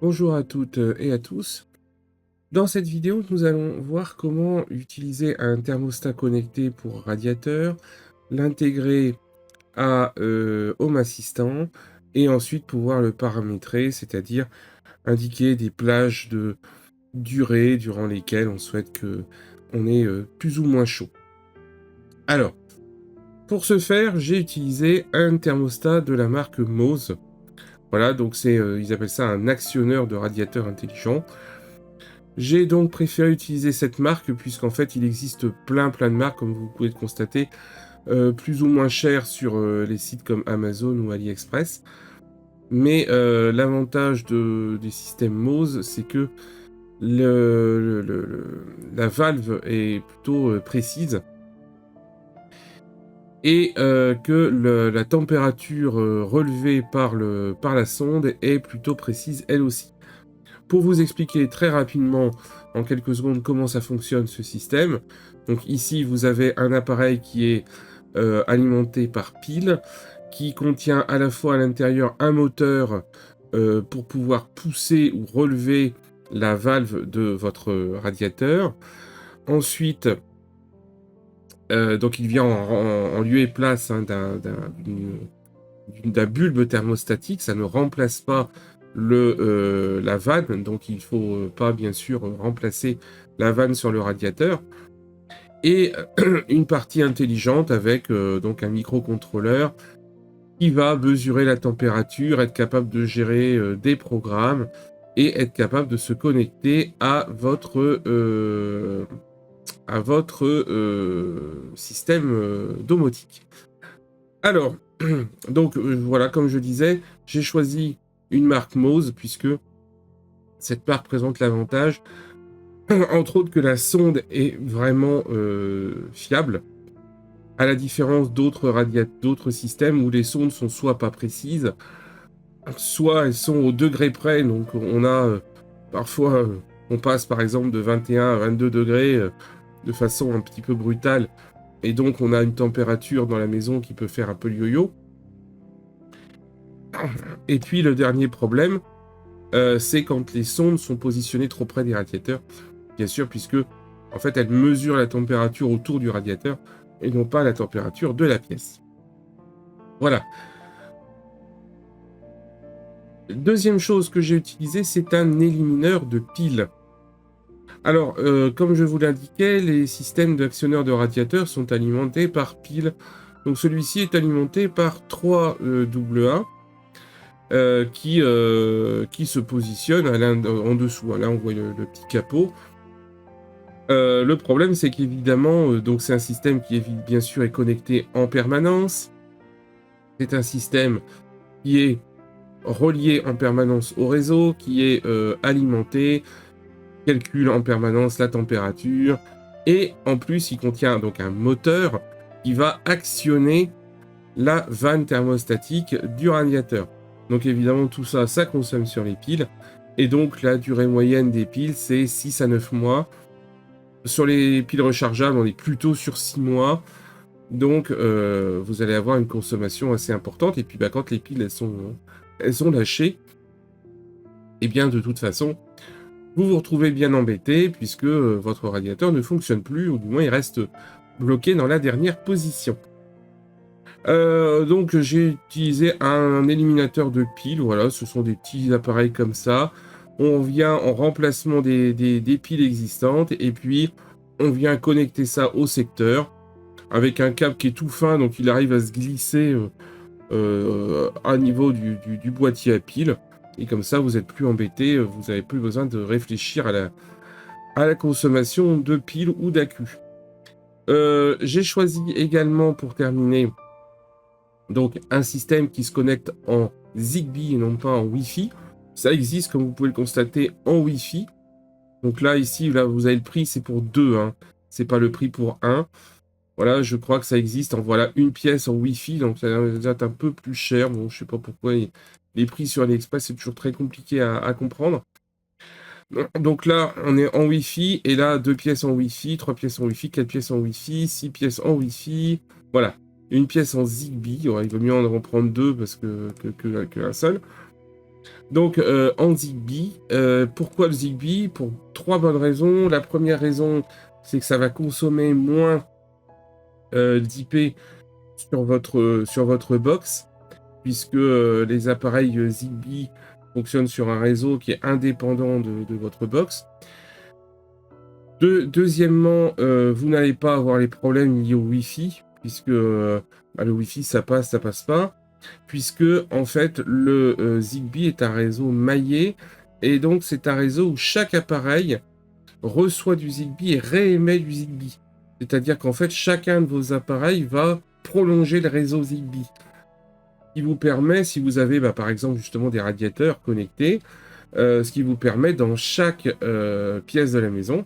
Bonjour à toutes et à tous. Dans cette vidéo, nous allons voir comment utiliser un thermostat connecté pour radiateur, l'intégrer à Home Assistant et ensuite pouvoir le paramétrer, c'est-à-dire indiquer des plages de durée durant lesquelles on souhaite que on ait plus ou moins chaud. Alors, pour ce faire, j'ai utilisé un thermostat de la marque Mose. Voilà, donc ils appellent ça un actionneur de radiateur intelligent. J'ai donc préféré utiliser cette marque puisqu'en fait, il existe plein de marques, comme vous pouvez le constater, plus ou moins chères sur, les sites comme Amazon ou AliExpress. Mais, l'avantage des systèmes Mose, c'est que la valve est plutôt, précise et que la température, relevée par la sonde est plutôt précise elle aussi. Pour vous expliquer très rapidement, en quelques secondes, comment ça fonctionne ce système. Donc ici, vous avez un appareil qui est alimenté par pile, qui contient à la fois à l'intérieur un moteur pour pouvoir pousser ou relever la valve de votre radiateur. Ensuite, donc il vient en lieu et place hein, d'un bulbe thermostatique, ça ne remplace pas la vanne, donc il faut pas bien sûr remplacer la vanne sur le radiateur. Et une partie intelligente avec donc un microcontrôleur qui va mesurer la température, être capable de gérer des programmes et être capable de se connecter à votre système domotique. Alors, donc voilà, comme je disais, j'ai choisi une marque Mose puisque cette marque présente l'avantage, entre autres, que la sonde est vraiment fiable, à la différence d'autres systèmes où les sondes sont soit pas précises, soit elles sont au degré près. Donc on a parfois, on passe par exemple de 21 à 22 degrés de façon un petit peu brutale, et donc on a une température dans la maison qui peut faire un peu le yo-yo. Et puis le dernier problème, c'est quand les sondes sont positionnées trop près des radiateurs, bien sûr, puisque en fait elles mesurent la température autour du radiateur et non pas la température de la pièce. Voilà. Deuxième chose que j'ai utilisé, c'est un élimineur de piles. Alors, comme je vous l'indiquais, les systèmes d'actionneurs de radiateurs sont alimentés par piles. Donc celui-ci est alimenté par 3 AA qui se positionnent en dessous. Là, on voit le petit capot. Le problème, c'est qu'évidemment, donc c'est un système qui est bien sûr est connecté en permanence. C'est un système qui est relié en permanence au réseau, qui est alimenté, calcule en permanence la température, et en plus, il contient donc un moteur qui va actionner la vanne thermostatique du radiateur. Donc évidemment, tout ça, ça consomme sur les piles, et donc la durée moyenne des piles, c'est 6 à 9 mois. Sur les piles rechargeables, on est plutôt sur 6 mois. Donc, vous allez avoir une consommation assez importante. Et puis, quand les piles, elles sont lâchées, et bien, de toute façon, vous vous retrouvez bien embêté puisque votre radiateur ne fonctionne plus, ou du moins, il reste bloqué dans la dernière position. Donc, j'ai utilisé un éliminateur de piles. Voilà, ce sont des petits appareils comme ça. On vient en remplacement des piles existantes, et puis on vient connecter ça au secteur avec un câble qui est tout fin, donc il arrive à se glisser à niveau du boîtier à piles. Et comme ça, vous n'êtes plus embêté, vous n'avez plus besoin de réfléchir à la consommation de piles ou d'accus. J'ai choisi également, pour terminer, donc un système qui se connecte en Zigbee et non pas en Wi-Fi. Ça existe, comme vous pouvez le constater, en Wi-Fi. Donc là, ici, là, vous avez le prix, c'est pour 2, hein. C'est pas le prix pour 1. Voilà, je crois que ça existe en voilà une pièce en Wi-Fi, donc ça va être un peu plus cher. Bon, je sais pas pourquoi les prix sur AliExpress, c'est toujours très compliqué à comprendre. Donc là, on est en Wi-Fi, et là, 2 pièces en Wi-Fi, 3 pièces en Wi-Fi, 4 pièces en Wi-Fi, 6 pièces en Wi-Fi. Voilà. Une pièce en Zigbee. Ouais, il vaut mieux en prendre 2 parce que un seul. Donc en Zigbee, pourquoi le Zigbee? Pour 3 bonnes raisons. La première raison, c'est que ça va consommer moins d'IP sur votre box, puisque les appareils Zigbee fonctionnent sur un réseau qui est indépendant de votre box. Deuxièmement, vous n'allez pas avoir les problèmes liés au Wi-Fi, puisque le Wi-Fi, ça passe pas, puisque en fait, le Zigbee est un réseau maillé, et donc c'est un réseau où chaque appareil reçoit du Zigbee et réémet du Zigbee. C'est-à-dire qu'en fait, chacun de vos appareils va prolonger le réseau Zigbee, qui vous permet, si vous avez par exemple justement des radiateurs connectés, ce qui vous permet dans chaque pièce de la maison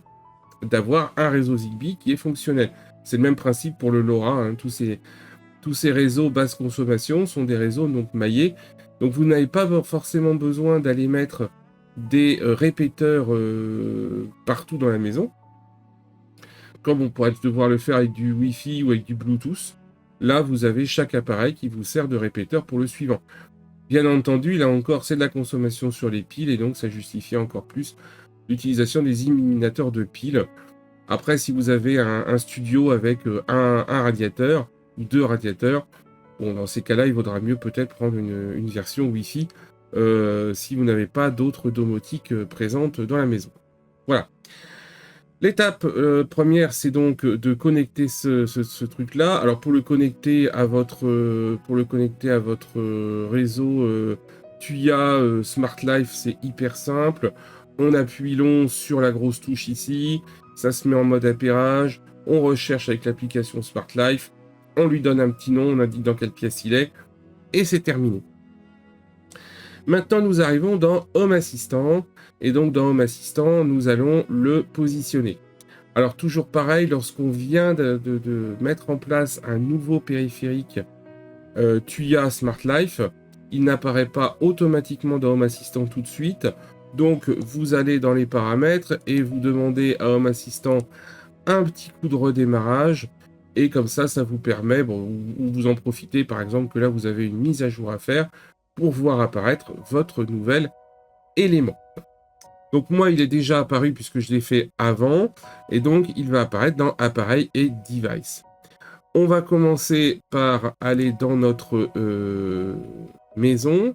d'avoir un réseau Zigbee qui est fonctionnel. C'est le même principe pour le LoRa, hein. Tous ces réseaux basse consommation sont des réseaux donc maillés. Donc vous n'avez pas forcément besoin d'aller mettre des répéteurs partout dans la maison, comme on pourrait devoir le faire avec du Wi-Fi ou avec du Bluetooth. Là, vous avez chaque appareil qui vous sert de répéteur pour le suivant. Bien entendu, là encore, c'est de la consommation sur les piles, et donc ça justifie encore plus l'utilisation des éliminateurs de piles. Après, si vous avez un studio avec un radiateur ou 2 radiateurs, bon, dans ces cas-là, il vaudra mieux peut-être prendre une version Wi-Fi si vous n'avez pas d'autres domotiques présentes dans la maison. Voilà. L'étape première, c'est donc de connecter ce truc-là. Alors pour le connecter à votre réseau Tuya Smart Life, c'est hyper simple. On appuie long sur la grosse touche ici, ça se met en mode appairage, on recherche avec l'application Smart Life, on lui donne un petit nom, on indique dans quelle pièce il est, et c'est terminé. Maintenant, nous arrivons dans Home Assistant, et donc dans Home Assistant, nous allons le positionner. Alors toujours pareil, lorsqu'on vient de mettre en place un nouveau périphérique Tuya Smart Life, il n'apparaît pas automatiquement dans Home Assistant tout de suite. Donc vous allez dans les paramètres et vous demandez à Home Assistant un petit coup de redémarrage. Et comme ça vous permet, ou vous en profitez par exemple que là vous avez une mise à jour à faire pour voir apparaître votre nouvel élément. Donc moi, il est déjà apparu puisque je l'ai fait avant, et donc il va apparaître dans Appareil et Device. On va commencer par aller dans notre maison,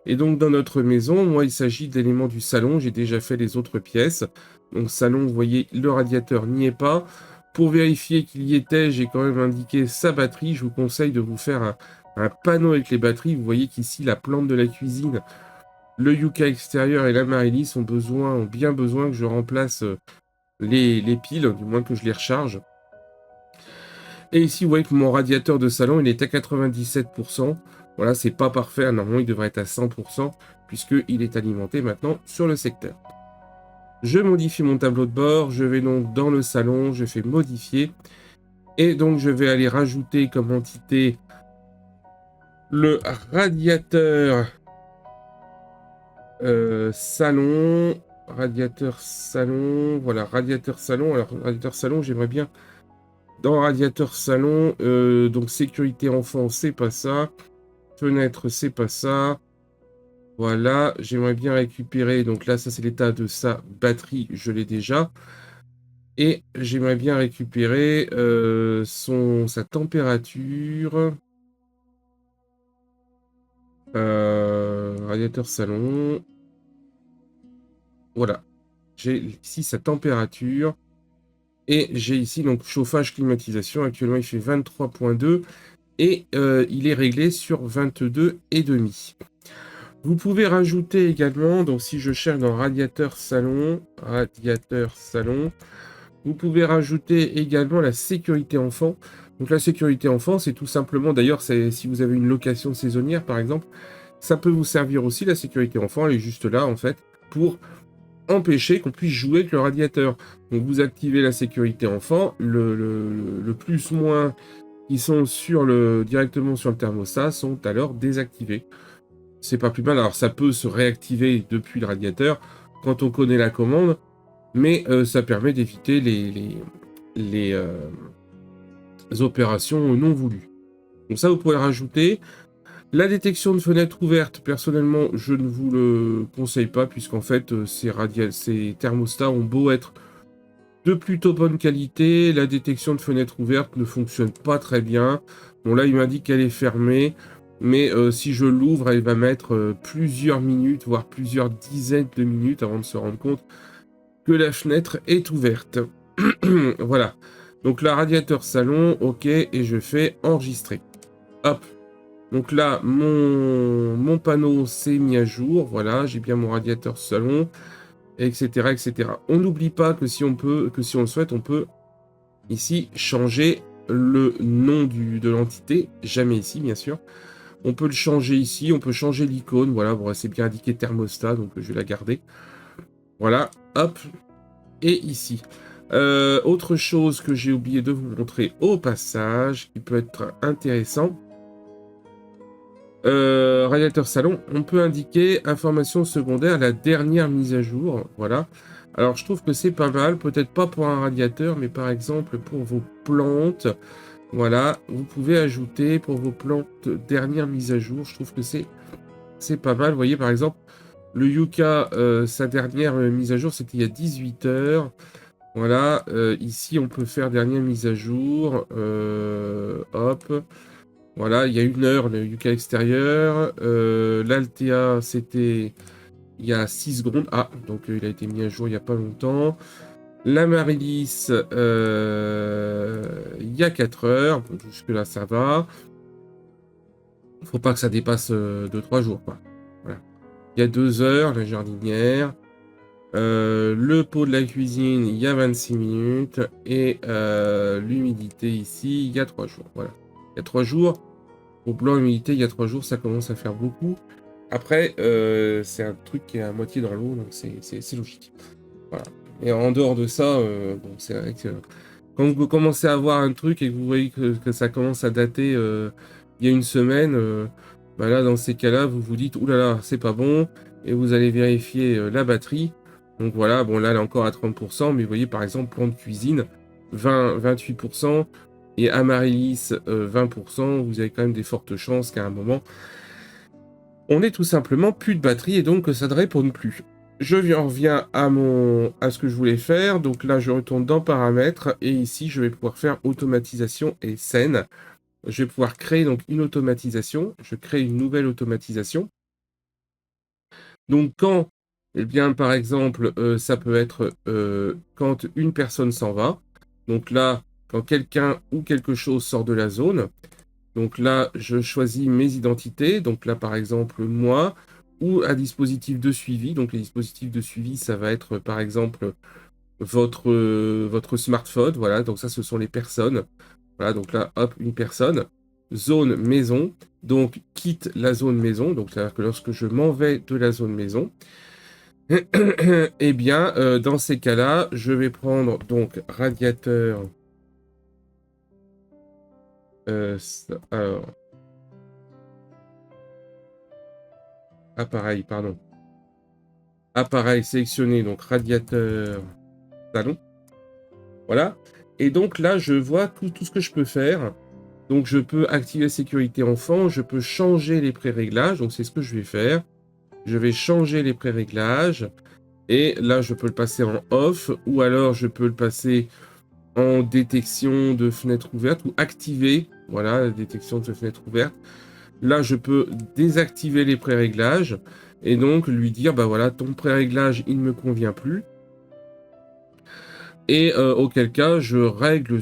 et donc dans notre maison, moi il s'agit d'éléments du salon, j'ai déjà fait les autres pièces. Donc salon, vous voyez, le radiateur n'y est pas. Pour vérifier qu'il y était, j'ai quand même indiqué sa batterie. Je vous conseille de vous faire un panneau avec les batteries. Vous voyez qu'ici, la plante de la cuisine, le Yuka extérieur et l'Amaryllis ont bien besoin que je remplace les piles, du moins que je les recharge. Et ici, vous voyez que mon radiateur de salon, il est à 97%. Voilà, c'est pas parfait. Normalement, il devrait être à 100%, puisqu'il est alimenté maintenant sur le secteur. Je modifie mon tableau de bord. Je vais donc dans le salon. Je fais modifier. Et donc, je vais aller rajouter comme entité le radiateur salon, voilà, radiateur salon. Alors, radiateur salon, j'aimerais bien, dans radiateur salon, donc sécurité enfant, c'est pas ça, fenêtre, c'est pas ça, voilà, j'aimerais bien récupérer, donc là, ça c'est l'état de sa batterie, je l'ai déjà, et j'aimerais bien récupérer sa température, radiateur salon, voilà. J'ai ici sa température. Et j'ai ici donc chauffage climatisation. Actuellement, il fait 23,2 et il est réglé sur 22,5. Vous pouvez rajouter également, donc si je cherche dans radiateur salon, vous pouvez rajouter également la sécurité enfant. Donc la sécurité enfant, c'est tout simplement, d'ailleurs, si vous avez une location saisonnière par exemple, ça peut vous servir aussi, la sécurité enfant, elle est juste là en fait, pour empêcher qu'on puisse jouer avec le radiateur. Donc vous activez la sécurité enfant, le plus-moins qui sont directement sur le thermostat sont alors désactivés. C'est pas plus mal, alors ça peut se réactiver depuis le radiateur quand on connaît la commande, mais ça permet d'éviter les opérations non voulues. Donc ça, vous pouvez le rajouter. La détection de fenêtres ouvertes, personnellement, je ne vous le conseille pas, puisqu'en fait, ces thermostats ont beau être de plutôt bonne qualité, la détection de fenêtres ouvertes ne fonctionne pas très bien. Bon, là, il m'indique qu'elle est fermée, mais si je l'ouvre, elle va mettre plusieurs minutes, voire plusieurs dizaines de minutes avant de se rendre compte que la fenêtre est ouverte. Voilà. Donc là, radiateur salon, ok, et je fais enregistrer. Hop. Donc là, mon panneau s'est mis à jour. Voilà, j'ai bien mon radiateur salon, etc., etc. On n'oublie pas que si on le souhaite, on peut ici changer le nom de l'entité. Jamais ici, bien sûr. On peut le changer ici, on peut changer l'icône. Voilà, bon, c'est bien indiqué thermostat, donc je vais la garder. Voilà, hop. Et ici. Autre chose que j'ai oublié de vous montrer au passage, qui peut être intéressant. Radiateur salon, on peut indiquer information secondaire, la dernière mise à jour. Voilà. Alors, je trouve que c'est pas mal. Peut-être pas pour un radiateur, mais par exemple pour vos plantes. Voilà. Vous pouvez ajouter pour vos plantes dernière mise à jour. Je trouve que c'est pas mal. Vous voyez, par exemple, le Yucca, sa dernière mise à jour, c'était il y a 18 heures. Voilà. Ici, on peut faire dernière mise à jour. Hop. Voilà, il y a 1 heure, le Yucca extérieur. L'Altea, c'était il y a 6 secondes. Ah, donc il a été mis à jour il n'y a pas longtemps. L'Amaryllis, il y a 4 heures. Donc jusque-là, ça va. Faut pas que ça dépasse 2-3 jours, quoi. Voilà. Il y a 2 heures, la jardinière. Le pot de la cuisine, il y a 26 minutes. Et l'humidité ici, il y a 3 jours. Voilà. Il y a 3 jours. Au blanc humidité, il y a 3 jours, ça commence à faire beaucoup. Après, c'est un truc qui est à moitié dans l'eau, donc c'est logique. Voilà. Et en dehors de ça, bon, c'est vrai que quand vous commencez à voir un truc et que vous voyez que ça commence à dater il y a une semaine, bah là, dans ces cas-là, vous vous dites, oulala, c'est pas bon, et vous allez vérifier la batterie. Donc voilà, bon là, elle est encore à 30%, mais vous voyez, par exemple, plan de cuisine, 28%, et Amaryllis, 20%, vous avez quand même des fortes chances qu'à un moment, on ait tout simplement plus de batterie et donc que ça ne réponde plus. Je reviens à ce que je voulais faire. Donc là, je retourne dans paramètres et ici, je vais pouvoir faire automatisation et scène. Je vais pouvoir créer donc une automatisation. Je crée une nouvelle automatisation. Donc quand, eh bien, par exemple, ça peut être quand une personne s'en va. Donc là, quand quelqu'un ou quelque chose sort de la zone. Donc là, je choisis mes identités. Donc là, par exemple, moi, ou un dispositif de suivi. Donc les dispositifs de suivi, ça va être, par exemple, votre smartphone. Voilà, donc ça, ce sont les personnes. Voilà, donc là, hop, une personne. Zone maison. Donc, quitte la zone maison. Donc, c'est-à-dire que lorsque je m'en vais de la zone maison, eh bien, dans ces cas-là, je vais prendre donc radiateur. Alors, appareil, pardon. Appareil sélectionné, donc radiateur salon. Voilà. Et donc là, je vois tout ce que je peux faire. Donc je peux activer sécurité enfant, je peux changer les pré-réglages. Donc c'est ce que je vais faire. Je vais changer les pré-réglages. Et là, je peux le passer en off. Ou alors, je peux le passer en détection de fenêtre ouverte. Ou activer. Voilà, la détection de fenêtre ouverte. Là, je peux désactiver les pré-réglages. Et donc lui dire, bah voilà, ton pré-réglage, il ne me convient plus. Et auquel cas, je règle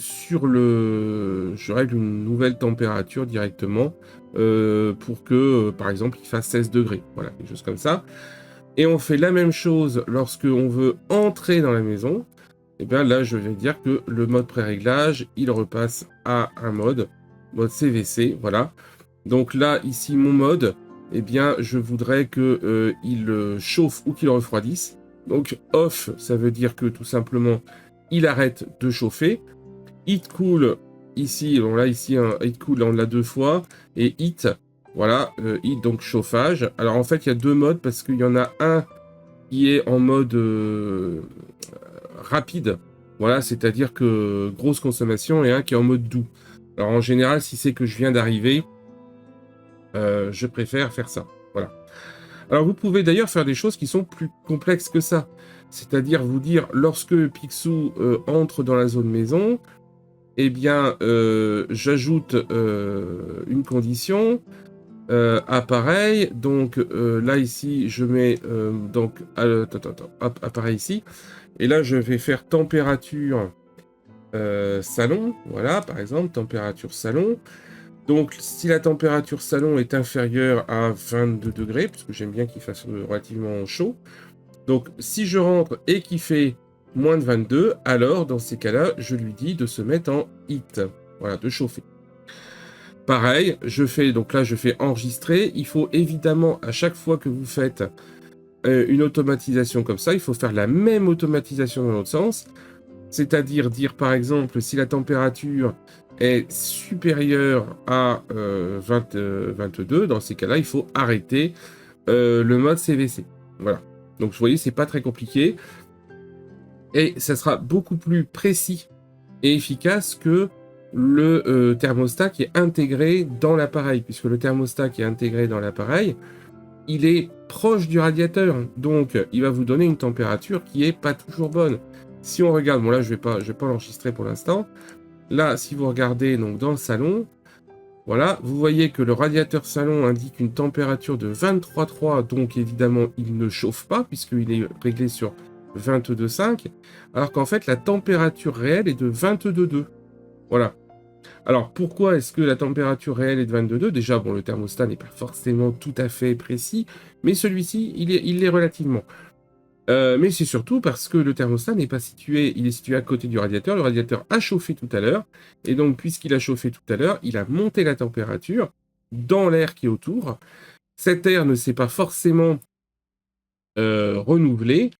une nouvelle température directement pour que, par exemple, il fasse 16 degrés. Voilà, quelque chose comme ça. Et on fait la même chose lorsque on veut entrer dans la maison. Et bien là, je vais dire que le mode pré-réglage, il repasse à un mode CVC. Voilà. Donc là, ici, mon mode, eh bien, je voudrais que il chauffe ou qu'il refroidisse. Donc off, ça veut dire que tout simplement, il arrête de chauffer. Heat cool, ici, bon là, ici, un heat cool, on l'a 2 fois. Et heat, voilà, heat, donc chauffage. Alors en fait, il y a 2 modes parce qu'il y en a un qui est en mode rapide. Voilà, c'est-à-dire que grosse consommation et un qui est en mode doux. Alors en général, si c'est que je viens d'arriver, je préfère faire ça. Voilà. Alors vous pouvez d'ailleurs faire des choses qui sont plus complexes que ça. C'est-à-dire vous dire, lorsque Picsou entre dans la zone maison, eh bien, j'ajoute une condition, appareil, donc là ici, je mets donc, appareil ici, et là je vais faire température salon, voilà, par exemple, température salon. Donc, si la température salon est inférieure à 22 degrés, parce que j'aime bien qu'il fasse relativement chaud, donc si je rentre et qu'il fait moins de 22, alors dans ces cas-là, je lui dis de se mettre en heat, voilà, de chauffer. Pareil, je fais, donc là je fais enregistrer, il faut évidemment à chaque fois que vous faites une automatisation comme ça, il faut faire la même automatisation dans l'autre sens, c'est-à-dire dire par exemple si la température est supérieure à 22, dans ces cas-là, il faut arrêter le mode CVC. Voilà. Donc vous voyez, c'est pas très compliqué. Et ça sera beaucoup plus précis et efficace que le thermostat qui est intégré dans l'appareil, puisque le thermostat qui est intégré dans l'appareil, il est proche du radiateur, donc il va vous donner une température qui est pas toujours bonne. Si on regarde, bon là je vais pas l'enregistrer pour l'instant. Là, si vous regardez donc dans le salon, voilà, vous voyez que le radiateur salon indique une température de 23,3, donc évidemment il ne chauffe pas puisqu'il est réglé sur 22,5, alors qu'en fait la température réelle est de 22,2. Voilà. Alors pourquoi est-ce que la température réelle est de 22,2? Déjà, bon, le thermostat n'est pas forcément tout à fait précis, mais celui-ci, il l'est relativement. Mais c'est surtout parce que le thermostat n'est pas situé, il est situé à côté du radiateur. Le radiateur a chauffé tout à l'heure, et donc puisqu'il a chauffé tout à l'heure, il a monté la température dans l'air qui est autour. Cet air ne s'est pas forcément renouvelé,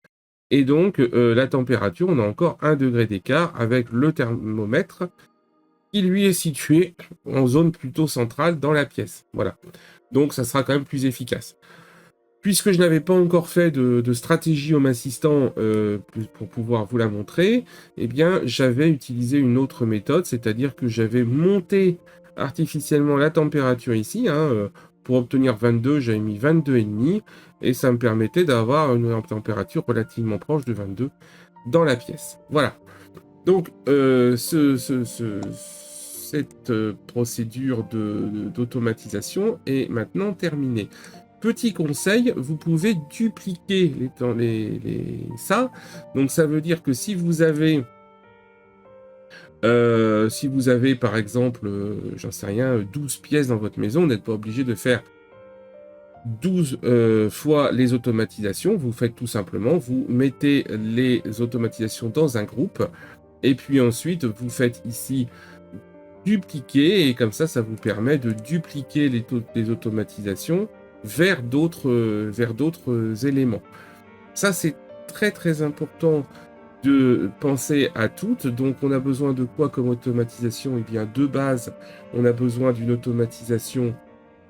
et donc la température, on a encore 1 degré d'écart avec le thermomètre qui lui est situé en zone plutôt centrale dans la pièce. Voilà. Donc ça sera quand même plus efficace. Puisque je n'avais pas encore fait de stratégie Home Assistant pour pouvoir vous la montrer, eh bien, j'avais utilisé une autre méthode, c'est-à-dire que j'avais monté artificiellement la température ici. Pour obtenir 22, j'avais mis 22,5 et ça me permettait d'avoir une température relativement proche de 22 dans la pièce. Voilà. Donc, cette procédure d'automatisation est maintenant terminée. Petit conseil, vous pouvez dupliquer ça. Donc ça veut dire que si vous avez par exemple, j'en sais rien, 12 pièces dans votre maison, vous n'êtes pas obligé de faire 12 fois les automatisations. Vous faites tout simplement, vous mettez les automatisations dans un groupe et puis ensuite vous faites ici dupliquer et comme ça vous permet de dupliquer les automatisations vers d'autres éléments. Ça, c'est très très important de penser à toutes. Donc, on a besoin de quoi comme automatisation? Eh bien, de base, on a besoin d'une automatisation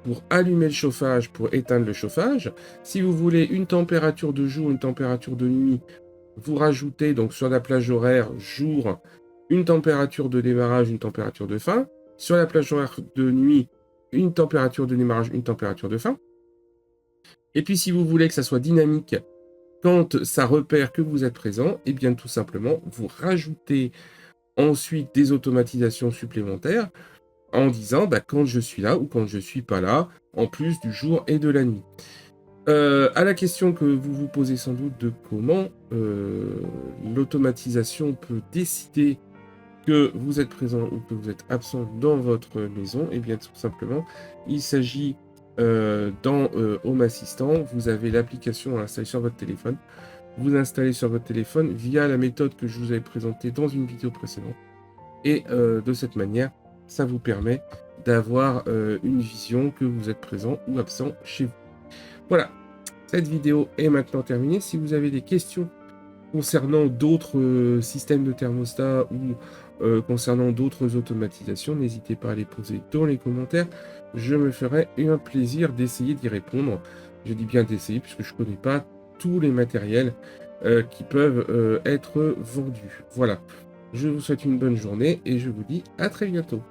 pour allumer le chauffage, pour éteindre le chauffage. Si vous voulez une température de jour, une température de nuit, vous rajoutez donc sur la plage horaire jour, une température de démarrage, une température de fin. Sur la plage horaire de nuit, une température de démarrage, une température de fin. Et puis, si vous voulez que ça soit dynamique, quand ça repère que vous êtes présent, eh bien, tout simplement, vous rajoutez ensuite des automatisations supplémentaires en disant quand je suis là ou quand je ne suis pas là, en plus du jour et de la nuit. À la question que vous vous posez sans doute de comment l'automatisation peut décider que vous êtes présent ou que vous êtes absent dans votre maison, eh bien, tout simplement, il s'agit dans Home Assistant, vous avez l'application à installer sur votre téléphone. Vous installez sur votre téléphone via la méthode que je vous avais présentée dans une vidéo précédente. Et de cette manière, ça vous permet d'avoir une vision que vous êtes présent ou absent chez vous. Voilà, cette vidéo est maintenant terminée. Si vous avez des questions concernant d'autres systèmes de thermostat ou concernant d'autres automatisations, n'hésitez pas à les poser dans les commentaires. Je me ferai un plaisir d'essayer d'y répondre. Je dis bien d'essayer puisque je ne connais pas tous les matériels qui peuvent être vendus. Voilà, je vous souhaite une bonne journée et je vous dis à très bientôt.